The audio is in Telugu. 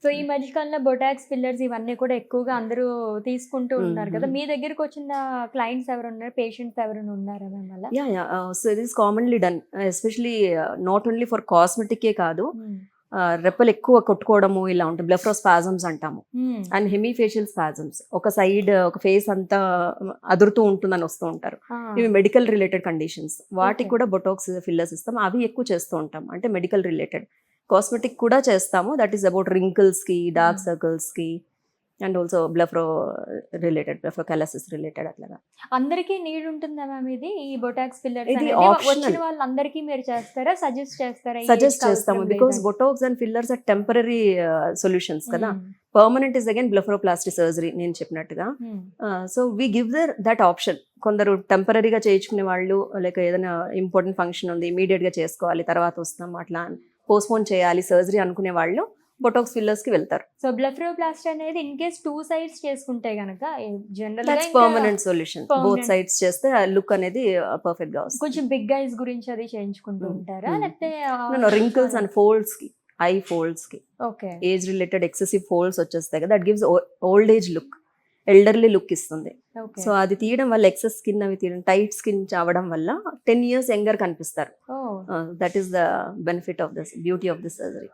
సో ఈ మధ్య కాలంలో బొటాక్స్, ఫిల్లర్స్ ఇవన్నీ కూడా ఎక్కువగా అందరూ తీసుకుంటూ ఉన్నారు కదా! మీ దగ్గరకొచ్చిన క్లయింట్స్ ఎవరున్నారు? పేషెంట్స్ ఎవరైనా ఉన్నారా మ్యామ్ అలా? So it is commonly done, especially not only for కాస్మెటికే కాదు, హ్మ్. రెప్పలు ఎక్కువ కొట్టుకోవడము ఇలా ఉంటుంది, బ్లెఫ్రోస్పాజమ్స్ అంటాము, హ్మ్. అండ్ హెమీఫేషియల్ స్పాజమ్స్, ఒక సైడ్ ఒక ఫేస్ అంతా అదురుతూ ఉంటుందని వస్తూ ఉంటారు. ఆ! ఇవి మెడికల్ రిలేటెడ్ కండిషన్స్, వాటికి ఓకే. కూడా బొటాక్స్ ఫిల్లర్స్ ఇస్తాం. అవి ఎక్కువ చేస్తూ ఉంటాం, అంటే మెడికల్ రిలేటెడ్. కాస్మెటిక్ కూడా చేస్తాము, దట్ ఈస్ అబౌట్ రింకిల్స్కి, డార్క్ హ్మ్. సర్కిల్స్కి, అండ్ ఆల్సో బ్లెఫ్రోకాలసిస్ రిలేటెడ్ అట్లాగా. అందరికీ నీడ్ ఉంటుందా మ్యామ్ ఇది? ఈ బొటాక్స్, ఫిల్లర్స్ ఇది అనేది వచ్చిన ఆప్షనల్. వాళ్ళందరికీ మీరు చేస్తారా? సజెస్ట్ చేస్తారా? ఈ సజెస్ట్ ఏజ్‌కి చేస్తాము, అవసరం బికాస్ లేదని? Botox and fillers are temporary solutions కదా. Hmm. Permanent is again blepharoplasty surgery నేను చెప్పినట్టుగా. Hmm. So we give that option. కొందరు టెంపరరీగా చేయించుకునే వాళ్ళు, లేక ఏదైనా ఇంపార్టెంట్ ఫంక్షన్ ఉంది ఇమీడియట్ గా చేసుకోవాలి, తర్వాత వస్తాం అట్లా పోస్ట్పోన్ చేయాలి సర్జరీ అనుకునే వాళ్ళు బొటాక్స్ ఫిల్లర్స్ కి వెళ్తారు. సో బ్లెఫరోప్లాస్టీ అనేది ఇన్ కేస్ 2 సైడ్స్ చేసుకుంటే గనక జనరల్‌గా దట్స్ ఇంకా permanent solution. Both permanent sides చేస్తే లుక్ అనేది పర్ఫెక్ట్ గా వస్తుంది. కొంచెం బిగ్ ఐస్ గురించి అది చేయించుకుంటూ ఉంటారా? లేకపోతే రింకిల్స్ అండ్ ఫోల్డ్స్ కి, ఐ ఫోల్డ్స్ కి, okay. Age related excessive folds వచ్చేస్తాయి కదా, that gives old age look, elderly look ఇస్తుంది. ఓకే. సో అది తీయడం వల్ల, ఎక్సెస్ స్కిన్ అవి తీయడం, టైట్ స్కిన్ అవడం వల్ల 10 years యంగర్ కనిపిస్తారు. Oh! That is the benefit of this, beauty of this surgery.